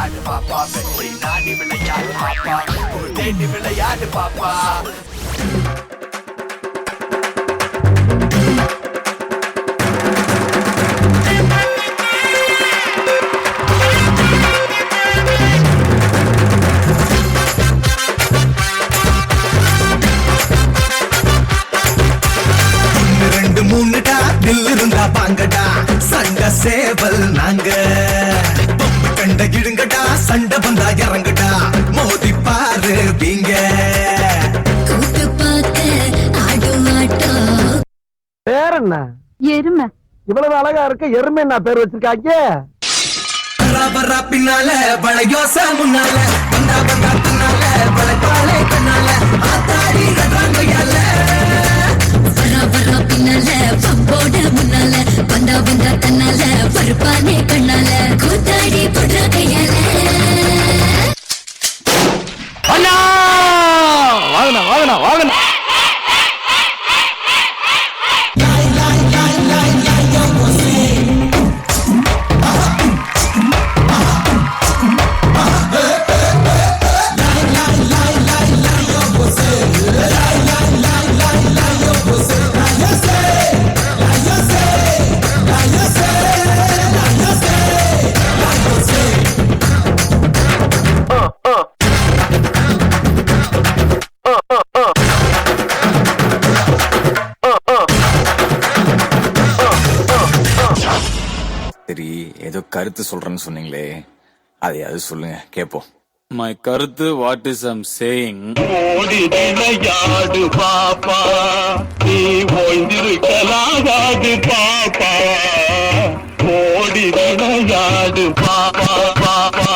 விளையாடு பாப்பா வெற்றி நாடி விளையாடு பாப்பா தேடி விளையாடு பாப்பா மூணுடா தில் இருந்தா பாங்கடா சண்ட சேவல் நாங்க கண்ட இடுங்கடா சண்ட வந்தா இறங்கடா மோதி பாரு வீங்க பேர் என்ன? எருமை. இவ்வளவு அழகா இருக்க எருமை என்ன பேர் வச்சிருக்காங்க? வரா பின்னால வளையோச முன்னால வந்தா வந்தா பின்னால வளைப்பாலே கண்ணால ஆத்தாடி கட்டாங்கையால வரா பின்னால பம்போட முன்னால வந்தா வந்தா தன்னால பருப்பானே கண்ணால கூத்தாடி போடுற கையால வாங்கண்ணா வாங்கண்ணா வாங்கண்ணா சரி, ஏதோ கருத்து சொல்றேன்னு சொன்னீங்களே, அதையாவது சொல்லுங்க கேப்போம். My கருத்து வாட் இஸ் ஐம் சேயிங், ஓடி விளையாடு பாப்பா நீ ஓய்ந்திருக்கலாகாது பாப்பா ஓடி விளையாடு பாப்பா பாப்பா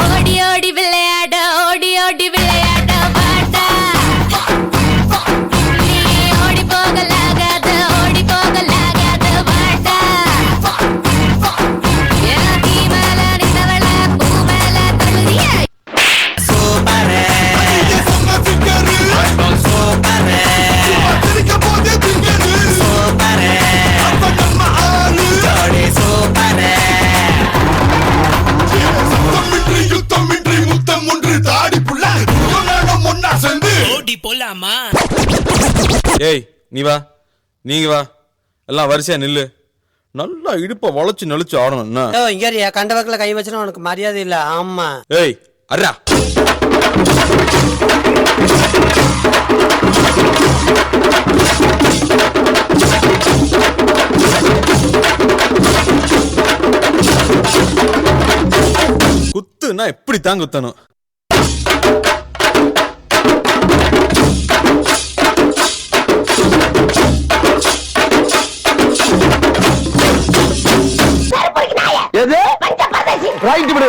ஓடி ஓடி விளையாட ஓடி ஓடி விளையாட பாட்டா நீ ஓடி போகலாகாத ஓடி போகலாகாத பாட்டா தீ மேல நின்னவள பூ மேல தழுதிய சூப்பரே சூப்பரே சூப்பரே ஜோடி சூப்பரே யுத்தமின்றி முத்தம் ஒன்று தாடி புள்ள ஒன்னா சென்று ஓடி போலாமா? ஏய் நீ வா, நீங்க வா, எல்லாம் வரிசையா நில்லு. நல்லா இடுப்ப வளைச்சு நெளிச்சு ஆடணும் என்ன? இங்க கண்டவக்கில் கை வச்சுனா உனக்கு மரியாதை இல்ல. ஆமா. ஏய் அர்ரா, குத்துனா எப்படி தான் குத்தணும். எது ரைட் விடு.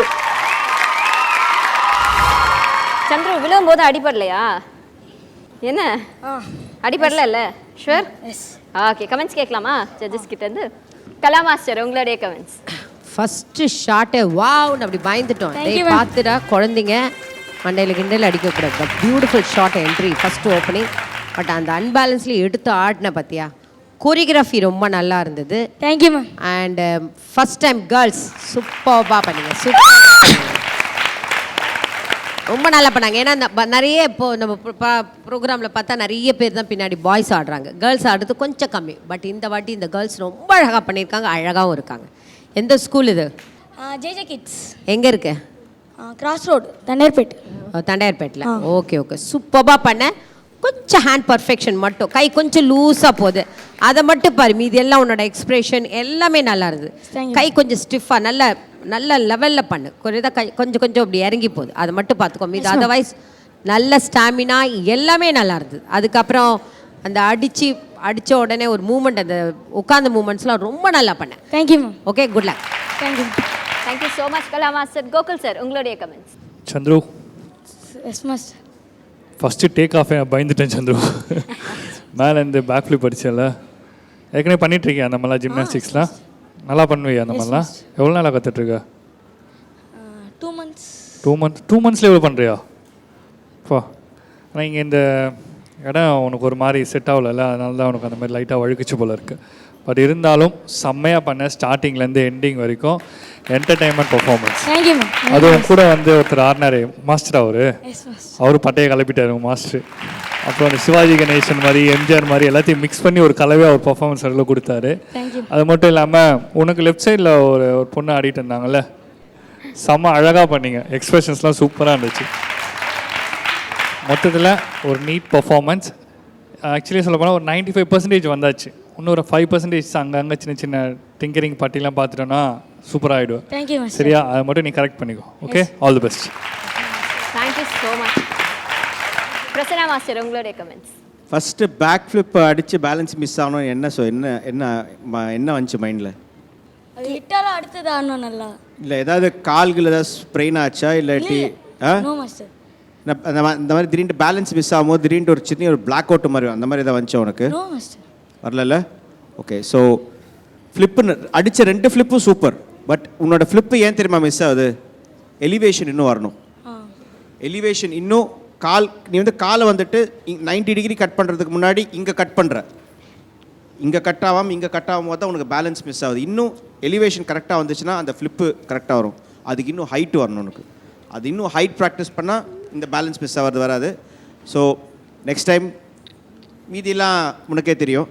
சந்திர விழுவும் போது அடிபடலையா? என்ன அடிபடல? ஷுவர்? ஓகே, கமெண்ட்ஸ் கேட்கலாமா ஜட்ஜஸ் கிட்ட இருந்து? கலா மாஸ்டர், உங்களுடைய கமெண்ட்ஸ். ஃபஸ்ட்டு ஷாட்டை வாவ்னு அப்படி பயந்துட்டோம். பார்த்துடா குழந்தைங்க மண்டையில் கிண்டையில் அடிக்கக்கூடாது. Beautiful short entry first opening. But அந்த அன்பேலன்ஸ்லேயே எடுத்து ஆடின பார்த்தியா, கோரியோகிராஃபி ரொம்ப நல்லா இருந்தது. Thank you ma'am. And first time girls சூப்பராக பண்ணீங்க, சூப்பர், ரொம்ப நல்லா பண்ணாங்க. ஏன்னா நிறைய இப்போது நம்ம ப்ரோக்ராமில் பார்த்தா நிறைய பேர் தான் பின்னாடி பாய்ஸ் ஆடுறாங்க, கேர்ள்ஸ் ஆடுறது கொஞ்சம் கம்மி. பட் இந்த வாட்டி இந்த கேர்ள்ஸ் ரொம்ப அழகாக பண்ணியிருக்காங்க, அழகாகவும் இருக்காங்க. எந்த ஸ்கூல் இது? JJ kids. எங்கே இருக்கு? Cross road, Tondiarpet. தண்டையார்பேட்டில். ஓகே ஓகே, சூப்பராக பண்ண. கொஞ்சம் ஹேண்ட் பர்ஃபெக்ஷன் மட்டும், கை கொஞ்சம் லூஸாக போகுது, அதை மட்டும் பாரு. மீதி எல்லாம் உன்னோட எக்ஸ்பிரஷன் எல்லாமே நல்லா இருந்தது. கை கொஞ்சம் ஸ்டிஃபாக நல்ல நல்ல லெவலில் பண்ணு. கை கொஞ்சம் கொஞ்சம் அப்படி இறங்கி போகுது, அதை மட்டும் பார்த்துக்கோ. மீது அதர்வைஸ் நல்ல ஸ்டாமினா எல்லாமே நல்லா இருந்தது. அதுக்கப்புறம் அந்த அடித்த உடனே ஒரு மூமெண்ட், அந்த உட்காந்த மூமெண்ட்ஸ்லாம் ரொம்ப நல்லா பண்ணேன். Thank you ma'am. Okay, good luck. Thank you. Thank you so much Kala master. Gokul sir, உங்களுடைய comments. Chandru, yes master. First take off பயந்துட்டேன் சந்துரு. மேலே இருந்து பேக் ஃப்ளிப் அடிச்சல, ஏற்கனவே பண்ணிகிட்ருக்கேன் அந்த மாதிரிலாம் ஜிம்னாஸ்டிக்ஸ்லாம். நல்லா பண்ணுவியா அந்த மாதிரிலாம்? எவ்வளோ நாளாக கற்றுட்ருக்க? 2 2 monthsல எவ்வளோ பண்ணுறியா? பா, ஆனால் இங்கே இந்த இடம் உனக்கு ஒரு மாதிரி செட் ஆகலைல்ல, அதனால தான் உனக்கு அந்த மாதிரி லைட்டாக வழுக்குச்சு போல இருக்குது. பட் இருந்தாலும் செம்மையாக பண்ண, ஸ்டார்டிங்லேருந்து எண்டிங் வரைக்கும் என்டர்டைன்மெண்ட் பர்ஃபார்மன்ஸ். அதுவும் கூட வந்து ஒருத்தர் ஆடினாரு மாஸ்டர், அவரு பட்டையை கிளப்பிட்டாரு மாஸ்டர். அப்புறம் அந்த சிவாஜி கணேசன் மாதிரி, எம்ஜிஆர் மாதிரி எல்லாத்தையும் மிக்ஸ் பண்ணி ஒரு கலவையாக ஒரு பர்ஃபார்மன்ஸ் அதில் கொடுத்தாரு. அது மட்டும் இல்லாமல் உனக்கு லெஃப்ட் சைடில் ஒரு பொண்ணு ஆடிட்டு இருந்தாங்கல்ல, செம்ம அழகாக பண்ணீங்க, எக்ஸ்பிரஷன்ஸ்லாம் சூப்பராக இருந்துச்சு. மொத்தத்தில் ஒரு நீட் பர்ஃபார்மன்ஸ். ஆக்சுவலி சொல்ல போனால் ஒரு 95% வந்தாச்சு. இன்னொரு 5% அங்கங்கே சின்ன சின்ன டிங்கரிங் பட்டிலாம் பார்த்துட்டோன்னா சூப்பராக ஆகிடுவேன். சரியா? அதை மட்டும் நீ கரெக்ட் பண்ணிக்கோ. Okay, all the best. Thank you so much. Prasanna master, உங்களுடைய கமெண்ட்ஸ். ஃபஸ்ட்டு பேக் ஃப்ளிப் அடித்து பேலன்ஸ் மிஸ் ஆகணும். என்ன வந்துச்சு மைண்டில்? அது விட்டாலும் அடுத்தது ஆடணும் நல்லா. இல்லை ஏதாவது கால்கள் ஏதாவது ஸ்ப்ரெயின் ஆச்சா இல்லாட்டி? No master. இந்த மாதிரி திடீர்னு பேலன்ஸ் மிஸ் ஆகும்போது திடீர்னு ஒரு சின்ன ஒரு பிளாக் அவுட் மாதிரி அந்த மாதிரி ஏதாவது வந்துச்சு உனக்கு? No master. வரல. ஓகே, ஸோ ஃப்ளிப்பு அடித்த 2 ஃப்ளிப்பும் சூப்பர். பட் உன்னோட ஃப்ளிப்பு ஏன் தெரியுமா மிஸ் ஆகுது? எலிவேஷன் இன்னும் வரணும். எலிவேஷன் இன்னும் நீ வந்து காலை வந்துட்டு 90 டிகிரி கட் பண்ணுறதுக்கு முன்னாடி இங்கே கட் பண்ணுற, இங்கே கட் ஆகாமல் இங்கே கட் ஆகும் போது தான் உனக்கு பேலன்ஸ் மிஸ் ஆகுது. இன்னும் எலிவேஷன் கரெக்டாக வந்துச்சுன்னா அந்த ஃப்ளிப்பு கரெக்டாக வரும். அதுக்கு இன்னும் ஹைட் வரணும் உனக்கு. அது இன்னும் ஹைட் ப்ராக்டிஸ் பண்ணால் இந்த பேலன்ஸ் மிஸ் ஆகிறது வராது. ஸோ நெக்ஸ்ட் டைம் மீதியெல்லாம் உனக்கே தெரியும்.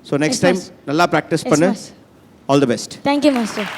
ஸோ நெக்ஸ்ட் டைம் நல்லா ப்ராக்டிஸ் பண்ணு. All the best. Thank you master.